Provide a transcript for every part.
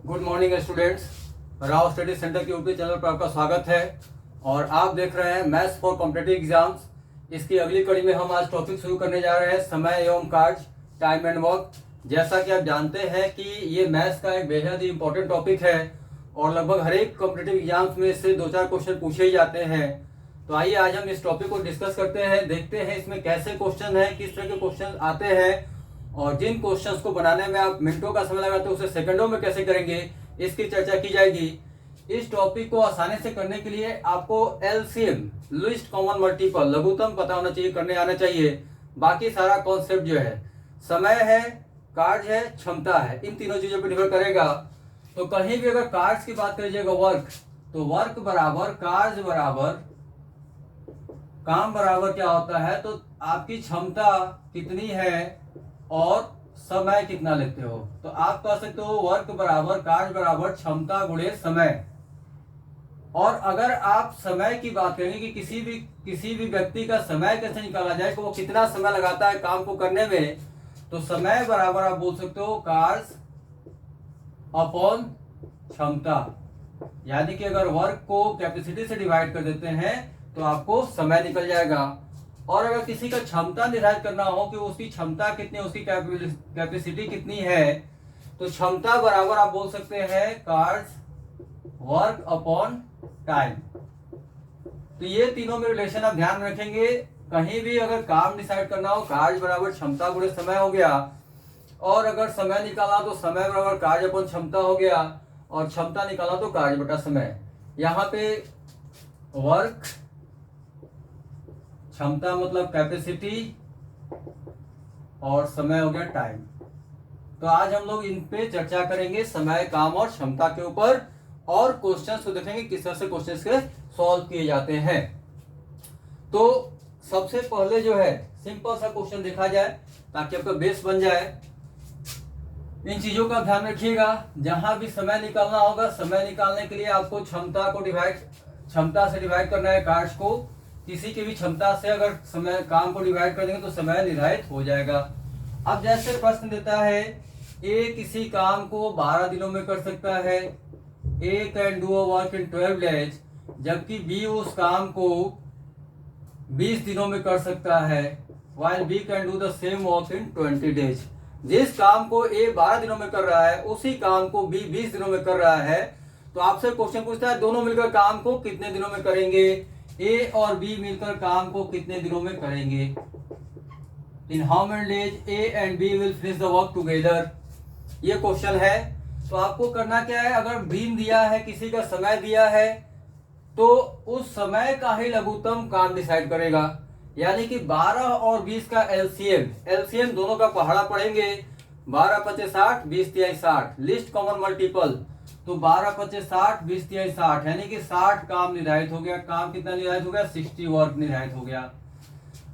Good morning students. Rao study centre के YouTube channel पर आपका स्वागत है और आप देख रहे हैं मैथ्स फॉर कॉम्पिटिटिव एग्जाम्स। इसकी अगली कड़ी में हम आज टॉपिक शुरू करने जा रहे हैं समय एवं कार्य, टाइम एंड वर्क। जैसा कि आप जानते हैं कि ये मैथ्स का एक बेहद ही इंपॉर्टेंट टॉपिक है और लगभग हर एक कॉम्पिटिटिव एग्जाम्स में इससे 2-4 क्वेश्चन पूछे ही जाते हैं। तो आइए आज हम इस टॉपिक को डिस्कस करते हैं, देखते हैं इसमें कैसे क्वेश्चन है, किस तरह के क्वेश्चन आते हैं और जिन क्वेश्चंस को बनाने में आप मिनटों का समय लगाते हो उसे सेकंडों में कैसे करेंगे, इसकी चर्चा की जाएगी। इस टॉपिक को आसानी से करने के लिए आपको एलसीएम, लीस्ट कॉमन मल्टीपल, लघुत्तम पता होना चाहिए, करने आना चाहिए। बाकी सारा कॉन्सेप्ट जो है, समय है, कार्य है, क्षमता है, इन तीनों चीजों पर निर्भर करेगा। तो कहीं भी अगर कार्य की बात करिएगा वर्क, तो वर्क बराबर कार्य बराबर काम बराबर क्या होता है, तो आपकी क्षमता कितनी है और समय कितना लेते हो। तो आप कह सकते हो वर्क बराबर कार्य बराबर क्षमता गुणे समय। और अगर आप समय की बात करेंगे कि किसी भी व्यक्ति का समय कैसे निकाला जाए, कि वो कितना समय लगाता है काम को करने में, तो समय बराबर आप बोल सकते हो कार्य अपॉन क्षमता। यानी कि अगर वर्क को कैपेसिटी से डिवाइड कर देते हैं तो आपको समय निकल जाएगा। और अगर किसी का क्षमता निर्धारित करना हो कि उसकी क्षमता कितनी, उसकी कैपेसिटी कितनी है, तो क्षमता बराबर आप बोल सकते हैं कार्य वर्क अपॉन टाइम। तो ये तीनों में रिलेशन आप ध्यान रखेंगे। कहीं भी अगर काम डिसाइड करना हो, कार्य बराबर क्षमता गुणे समय हो गया, और अगर समय निकाला तो समय बराबर कार्य अपॉन क्षमता हो गया, और क्षमता निकाला तो कार्य बटा समय। यहाँ पे वर्क, क्षमता मतलब कैपेसिटी, और समय हो गया टाइम। तो आज हम लोग इन पे चर्चा करेंगे, समय, काम और क्षमता के ऊपर, और क्वेश्चंस को देखेंगे किस तरह से क्वेश्चंस के सॉल्व किए जाते हैं। तो सबसे पहले जो है सिंपल सा क्वेश्चन देखा जाए ताकि आपका बेस बन जाए। इन चीजों का ध्यान रखिएगा। जहां भी समय निकालना होगा, समय निकालने के लिए आपको क्षमता से डिवाइड करना है कार्य को। किसी की भी क्षमता से अगर समय काम को डिवाइड कर देंगे तो समय निर्धारित हो जाएगा। अब जैसे प्रश्न देता है, ए किसी काम को 12 दिनों में कर सकता है, A can do a work in 12 days, जबकि बी उस काम को 20 दिनों में कर सकता है, while B can do the same work in 20 days. जिस काम को ए 12 दिनों में कर रहा है, उसी काम को बी 20 दिनों में कर रहा है। तो आपसे क्वेश्चन पूछता है दोनों मिलकर काम को कितने दिनों में करेंगे, ए और बी मिलकर काम को कितने दिनों में करेंगे, in how many days A and B will finish the work together. ये क्वेश्चन है। तो आपको करना क्या है, अगर दिन दिया है, किसी का समय दिया है, तो उस समय का ही लघुत्तम काम डिसाइड करेगा। यानी कि 12 और 20 का एलसीएम दोनों का पहाड़ा पढ़ेंगे। 12 पचे 60, 20 तिहाई 60, लिस्ट कॉमन मल्टीपल। तो 12 पचे 60, 20 तिहाई 60, यानी कि 60 काम निर्धारित हो गया। काम कितना निर्धारित हो गया, 60 वर्क निर्धारित हो गया।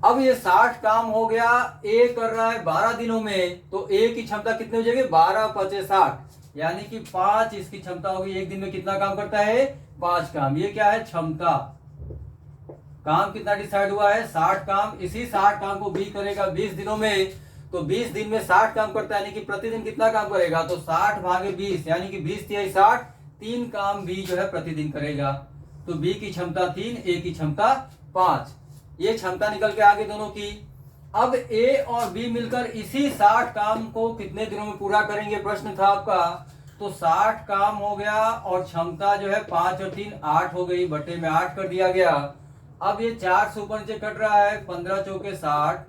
अब ये 60 काम हो गया, ए कर रहा है 12 दिनों में, तो ए की क्षमता कितनी हो जाएगी, 12 पचे 60, यानी कि 5 इसकी क्षमता होगी। एक दिन में कितना काम करता है, 5 काम। ये क्या है, क्षमता। काम कितना डिसाइड हुआ है, 60 काम। इसी 60 काम को बी करेगा 20 दिनों में, तो 20 दिन में 60 काम करता है, यानी कि प्रतिदिन कितना काम करेगा, तो 60 भागे 20, यानी कि 20 तिहाई 60, 3 काम बी जो है प्रतिदिन करेगा। तो बी की क्षमता 3, ए की क्षमता 5। ये क्षमता निकल के आगे दोनों की। अब ए और बी मिलकर इसी 60 काम को कितने दिनों में पूरा करेंगे, प्रश्न था आपका। तो 60 काम हो गया और क्षमता जो है 5 और 3 8 हो गई, बटे में 8 कर दिया गया। अब ये 4 से ऊपर नीचे कट रहा है, 15 चौके 60,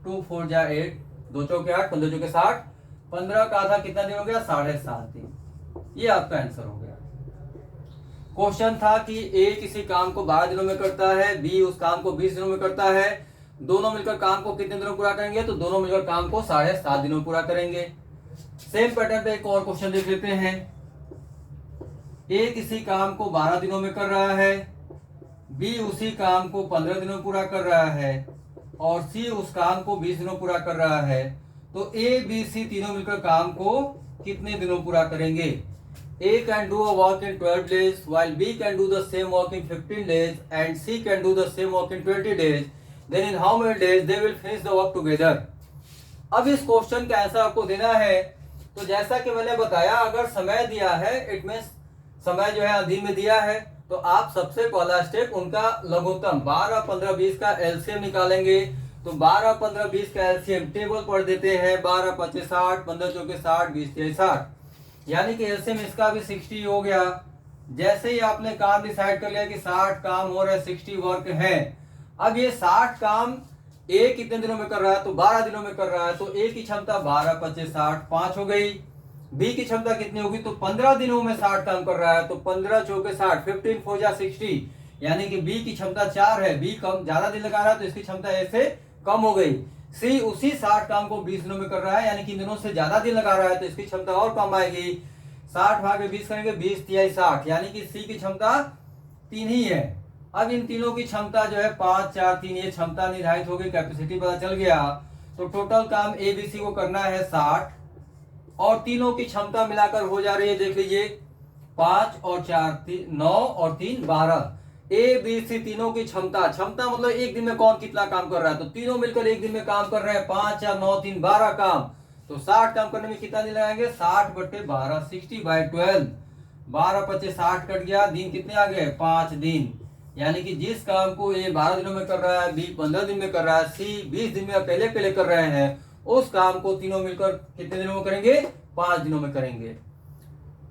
2 4 जा 8, 2 चौके 8, 15 चौके 60, 15 का आधा कितना दिन हो गया, 7.5 दिन। ये आपका आंसर हो गया। क्वेश्चन था कि ए किसी काम को 12 दिनों में करता है, बी उस काम को 20 दिनों में करता है, दोनों मिलकर काम को कितने दिनों में पूरा करेंगे, तो दोनों मिलकर काम को 7.5 दिनों में पूरा करेंगे। सेम पैटर्न पे एक और क्वेश्चन देख लेते हैं। ए किसी काम को 12 दिनों में कर रहा है, बी उसी काम को 15 दिनों में पूरा कर रहा है, और सी उस काम को 20 दिनों पूरा कर रहा है। तो ए बी सी तीनों मिलकर काम को कितने दिनों पूरा करेंगे। A can do a work in 12 days, while B can do the same work in 15 days, and C can do the same work in 20 days. Then in how many days they will finish the work together? अब इस question का answer आपको देना है तो जैसा कि मैंने बताया, अगर समय दिया है इट मींस समय जो है अधीन में दिया है, तो आप सबसे पहला स्टेप उनका लघुत्तम 12, 15, 20 का एलसीएम निकालेंगे। तो 12, 15, 20 का एलसीएम टेबल पढ़ देते हैं। 12 25 60, 15 चौके 60, 20 23 60, यानी कि एलसीएम इसका भी 60 हो गया। जैसे ही आपने काम डिसाइड कर लिया कि 60 काम हो रहा है, 60 वर्क है, अब ये 60 काम ए कितने दिनों में कर रहा है, तो 12 दिनों में कर रहा है। तो ए की क्षमता 12 25 60 5 हो गई। बी की क्षमता कितनी होगी, तो 15 दिनों में 60 काम कर रहा है, तो 15 चौके 60, 15 4 जा 60, यानी कि बी की क्षमता 4 है। बी कम ज्यादा दिन लगा रहा है तो इसकी क्षमता ए से कम हो गई। सी उसी 60 काम को 20 दिनों में कर रहा है, यानी कि इन दिनों से ज्यादा दिन लगा रहा है तो इसकी क्षमता और कम आएगी। 60 भागे 20 करेंगे, 20 तिहाई 60, यानी कि सी की क्षमता 3 ही है। अब इन तीनों की क्षमता जो है 5 4 3, ये क्षमता निर्धारित हो गई, कैपेसिटी पता चल गया। तो टोटल काम ए बी सी को करना है 60, और तीनों की क्षमता मिलाकर हो जा रही है, देख लीजिए 5 और 4 9 और 3 12। ए बी सी तीनों की क्षमता, क्षमता मतलब एक दिन में कौन कितना काम कर रहा है, तो तीनों मिलकर एक दिन में काम कर रहे हैं 5 4 9 3 12 काम। तो 60 काम करने में कितना दिन लगाएंगे, 60 बटे 12, 60/12। 12 25 60 कट गया, दिन कितने आ गए, 5 दिन। यानी कि जिस काम को ए 12 दिनों में कर रहा है, बी 15 दिन में कर रहा है, सी 20 दिन में अकेले अकेले कर रहे हैं, उस काम को तीनों मिलकर कितने दिनों में करेंगे, 5 दिनों में करेंगे।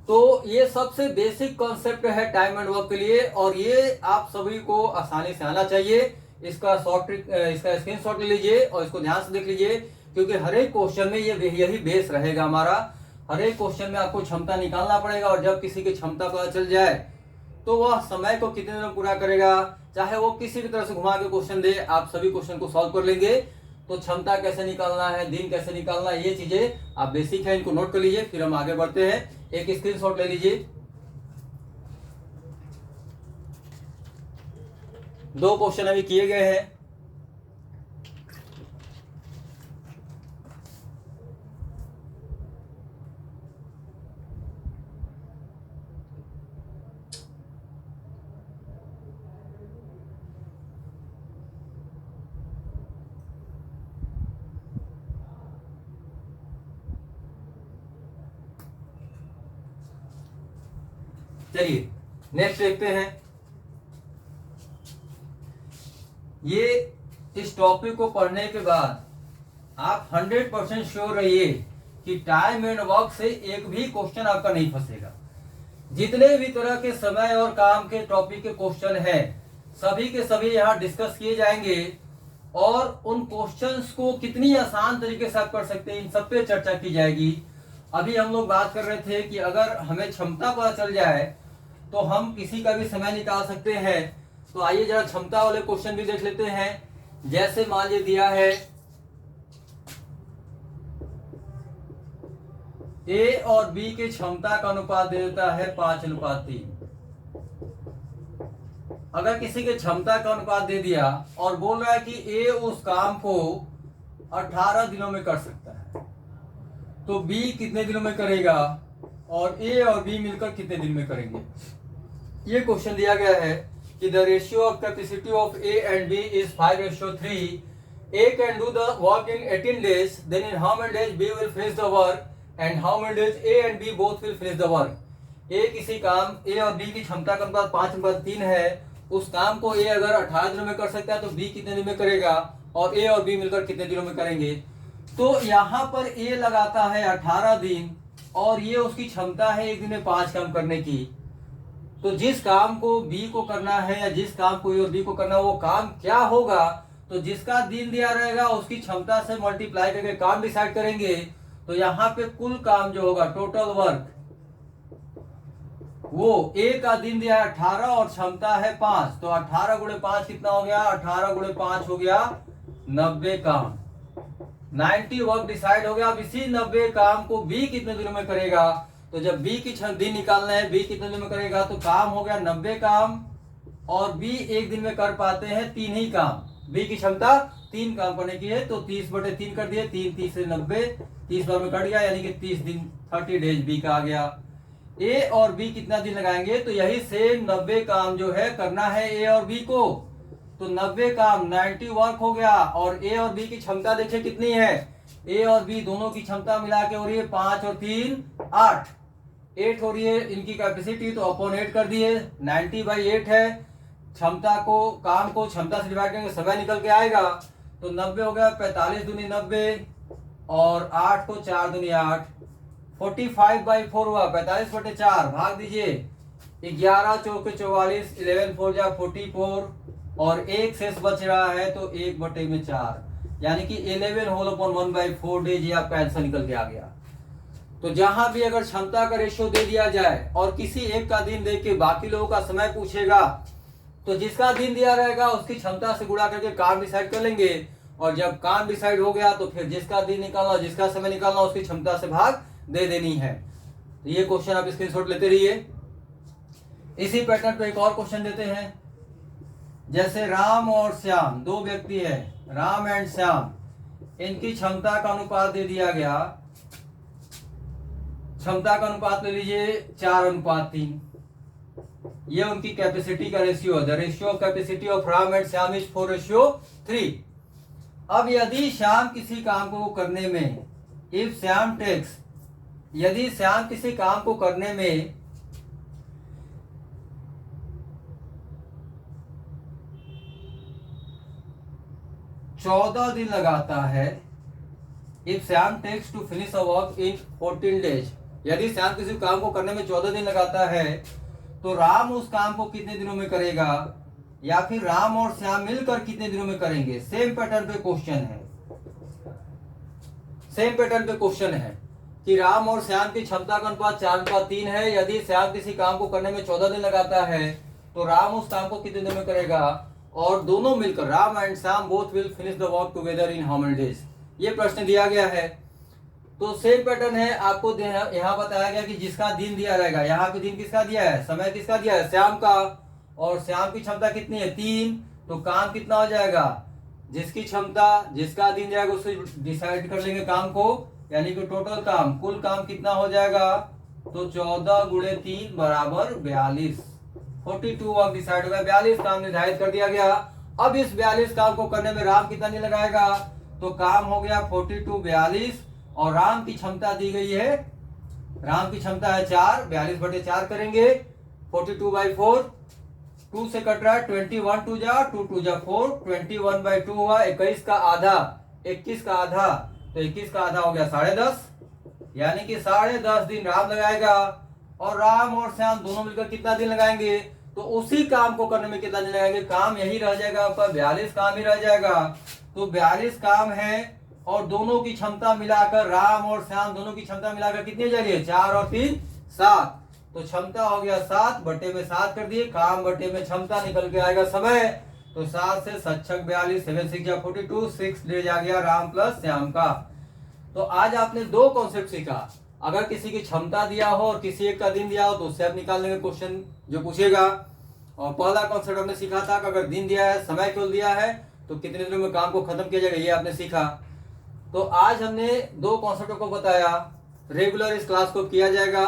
तो ये सबसे बेसिक कॉन्सेप्ट है टाइम एंड वर्क के लिए, और ये आप सभी को आसानी से आना चाहिए। इसका इसका स्क्रीनशॉट ले लीजिए और इसको ध्यान से देख लीजिए, क्योंकि हर एक क्वेश्चन में ये यही बेस रहेगा हमारा। हर एक क्वेश्चन में आपको क्षमता निकालना पड़ेगा, और जब किसी की क्षमता पता चल जाए तो वह समय को कितने दिनों में पूरा करेगा, चाहे वो किसी भी तरह से घुमा के क्वेश्चन दे, आप सभी क्वेश्चन को सॉल्व कर लेंगे। तो क्षमता कैसे निकालना है, दिन कैसे निकालना है, ये चीजें आप बेसिक है, इनको नोट कर लीजिए। फिर हम आगे बढ़ते हैं। एक स्क्रीनशॉट ले लीजिए। 2 क्वेश्चन अभी किए गए हैं। चलिए नेक्स्ट देखते हैं। ये इस टॉपिक को पढ़ने के बाद आप 100% श्योर रहिए कि टाइम एंड वर्क से एक भी क्वेश्चन आपका नहीं फंसेगा। जितने भी तरह के समय और काम के टॉपिक के क्वेश्चन हैं, सभी के सभी यहाँ डिस्कस किए जाएंगे, और उन क्वेश्चंस को कितनी आसान तरीके से आप कर सकते हैं, इन सब पे चर्चा की जाएगी। अभी हम लोग बात कर रहे थे कि अगर हमें क्षमता पता चल जाए तो हम किसी का भी समय निकाल सकते हैं। तो आइए जरा क्षमता वाले क्वेश्चन भी देख लेते हैं। जैसे मान लीजिए दिया है ए और बी की क्षमता का अनुपात दे देता है 5:3। अगर किसी की क्षमता का अनुपात दे दिया और बोल रहा है कि ए उस काम को 18 दिनों में कर सकता है, तो बी कितने दिनों में करेगा, और ए और बी मिलकर कितने दिन में करेंगे। ये क्वेश्चन दिया गया है कि the ratio of capacity of A and B is 5:3। A can do the work in 18 days, then in how many days B will finish the work, and how many days A and B both will finish the work. A किसी काम, ए और B की क्षमता का अनुपात 5:3 है, उस काम को ए अगर 18 दिनों में कर सकता है तो बी कितने दिन में करेगा, और ए और बी मिलकर कितने दिनों में करेंगे। तो यहाँ पर ए लगाता है 18 दिन, और ये उसकी क्षमता है एक दिन में 5 काम करने की। तो जिस काम को बी को करना है, या जिस काम को ए और बी को करना है, वो काम क्या होगा, तो जिसका दिन दिया रहेगा उसकी क्षमता से मल्टीप्लाई करके काम डिसाइड करेंगे। तो यहाँ पे कुल काम जो होगा, टोटल वर्क, वो ए का दिन दिया है 18 और क्षमता है 5, तो 18 गुणे 5 कितना हो गया, 18 गुणे 5 हो गया 90 काम। 90 वर्क डिसाइड हो गया। अब इसी 90 काम को बी कितने दिनों में करेगा, तो जब बी की दिन निकालना है, बी कितने दिन में करेगा, तो काम हो गया 90 काम, और बी एक दिन में कर पाते हैं 3 ही काम। बी की क्षमता 3 काम करने की है, तो 30/3 कर दिए, 3 30 से 90, 30 बार में कट गया, यानी कि 30 दिन 30 डेज बी का आ गया। ए और बी कितना दिन लगाएंगे, तो यही सेम 90 काम जो है करना है ए और बी को, तो 90 काम 90 वर्क हो गया। और ए और बी की क्षमता देखिए कितनी है, ए और बी दोनों की क्षमता मिला के हो रही है 5 और 3 8, 8 हो रही है इनकी कैपेसिटी, तो अपॉन 8 कर दिए, 90/8 है। क्षमता को, काम को क्षमता से डिवाइड करेंगे, समय निकल के आएगा, तो 90 हो गया, 45 दूनी 90 और 8 को 4 दूनी 8, 45/4 हुआ, 45/4 भाग दीजिए, 11 चौके 44, 11 4 जा 44 और एक शेष बच रहा है तो 1/4, यानी कि 11 होल अपॉन 1/4 डेज, ये आपका आंसर निकल के आ गया। तो जहां भी अगर क्षमता का रेशियो दे दिया जाए और किसी एक का दिन देख के बाकी लोगों का समय पूछेगा, तो जिसका दिन दिया रहेगा उसकी क्षमता से गुणा करके काम डिसाइड कर लेंगे, और जब काम डिसाइड हो गया तो फिर जिसका दिन निकालना, जिसका समय निकालना, उसकी क्षमता से भाग दे देनी है। तो ये क्वेश्चन आप स्क्रीनशॉट लेते रहिए। इसी पैटर्न पे एक और क्वेश्चन देते हैं। जैसे राम और श्याम, दो व्यक्ति है, राम एंड श्याम, इनकी क्षमता का अनुपात दे दिया गया, क्षमता का अनुपात ले लीजिए 4:3, ये उनकी कैपेसिटी का रेशियो है। The ratio of capacity of Ram and Shyam is 4:3। अब यदि श्याम किसी काम को करने में, इफ श्याम टेक्स, यदि श्याम किसी काम को करने में 14 दिन लगाता है, if Shyam takes to finish a work in 14 days, यदि श्याम किसी काम को करने में 14 दिन लगाता है, तो राम उस काम को कितने दिनों में करेगा, या फिर राम और श्याम मिलकर कितने दिनों में करेंगे। सेम पैटर्न पे क्वेश्चन है, सेम पैटर्न पे क्वेश्चन है कि राम और श्याम की क्षमता का अनुपात 4:3 है। यदि श्याम किसी काम को करने में 14 दिन लगाता है, तो राम उस काम को कितने दिन में करेगा, और दोनों मिलकर, Ram and Shyam both will finish the work together in how many days. ये प्रश्न दिया गया है। तो सेम पैटर्न है, आपको यहाँ बताया गया कि जिसका दिन दिया रहेगा, यहाँ पे दिन किसका दिया है, समय किसका दिया है, श्याम का, और श्याम की क्षमता कितनी है 3, तो काम कितना हो जाएगा, जिसकी क्षमता, जिसका दिन जाएगा उससे डिसाइड कर लेंगे काम को, यानी कि टोटल काम, कुल काम कितना हो जाएगा, तो 14 × 3 = 42, 42 वर्क डिसाइड हो गया, 42 काम निर्धारित कर दिया गया। अब इस 42 काम को करने में राम कितना नहीं लगाएगा, तो काम हो गया 42 42, और राम की क्षमता दी गई है, राम की क्षमता है 4, 42/4 करेंगे, 42/4, 2 से कट रहा है, 21 2 जा 2 2 जा 4, 21/2 हुआ, 21 का आधा, 21 का आधा, तो 21 का आधा हो गया 10.5, यानी कि 10.5 दिन राम लगाएगा, और राम और श्याम दोनों मिलकर कितना दिन लगाएंगे, तो उसी काम को करने में कितना दिन लगाएंगे, काम यही रह जाएगा आपका, 42 काम ही रह जाएगा। तो 42 काम है, और दोनों की क्षमता मिलाकर, राम और श्याम दोनों की क्षमता मिलाकर कितनी हो जाएगी, 4 और 3 7, तो क्षमता हो गया 7/7 कर दिए, काम बटे में क्षमता निकल के आएगा समय, तो 7 से 7 6 42, 7 6 जा 42, 6 डेज आ गया राम प्लस श्याम का। तो आज आपने दो कॉन्सेप्ट सीखा, अगर किसी की क्षमता दिया हो और किसी एक का दिन दिया हो तो उससे आप निकाल लेंगे क्वेश्चन जो पूछेगा। और पहला कॉन्सेप्ट हमने सीखा था कि अगर दिन दिया है, समय केवल दिया है, तो कितने दिनों में काम को खत्म किया जाएगा, ये आपने सीखा। तो आज हमने दो कॉन्सेप्टों को बताया, रेगुलर इस क्लास को किया जाएगा,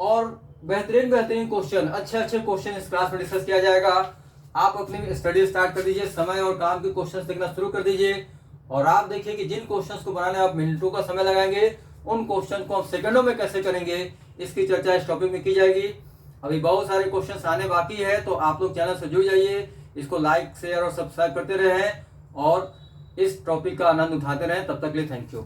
और बेहतरीन क्वेश्चन, अच्छे क्वेश्चन इस क्लास में डिस्कस किया जाएगा। आप अपनी स्टडी स्टार्ट कर दीजिए, समय और काम के क्वेश्चंस देखना शुरू कर दीजिए, और आप देखिए कि जिन क्वेश्चंस को बनाने आप मिनटों का समय लगाएंगे, उन क्वेश्चन को आप सेकंडों में कैसे करेंगे, इसकी चर्चा इस टॉपिक में की जाएगी। अभी बहुत सारे क्वेश्चंस आने बाकी है, तो आप लोग चैनल से जुड़ जाइए, इसको लाइक शेयर और सब्सक्राइब करते रहें, और इस टॉपिक का आनंद उठाते रहें। तब तक के लिए थैंक यू।